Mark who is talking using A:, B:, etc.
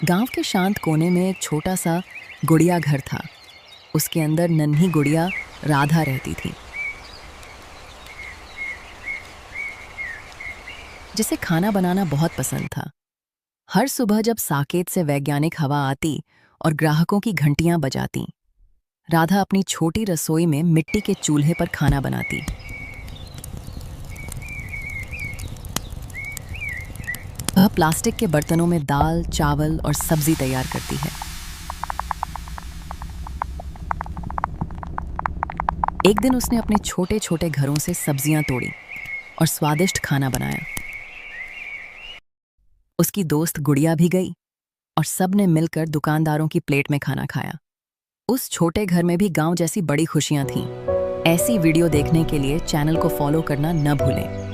A: गांव के शांत कोने में एक छोटा सा गुड़िया घर था। उसके अंदर नन्ही गुड़िया राधा रहती थी, जिसे खाना बनाना बहुत पसंद था। हर सुबह जब साकेत से वैज्ञानिक हवा आती और ग्राहकों की घंटियां बजाती, राधा अपनी छोटी रसोई में मिट्टी के चूल्हे पर खाना बनाती। वह प्लास्टिक के बर्तनों में दाल, चावल और सब्जी तैयार करती है। एक दिन उसने अपने छोटे छोटे घरों से सब्जियां तोड़ी और स्वादिष्ट खाना बनाया। उसकी दोस्त गुड़िया भी गई और सब ने मिलकर दुकानदारों की प्लेट में खाना खाया। उस छोटे घर में भी गांव जैसी बड़ी खुशियां थीं। ऐसी वीडियो देखने के लिए चैनल को फॉलो करना न भूलें।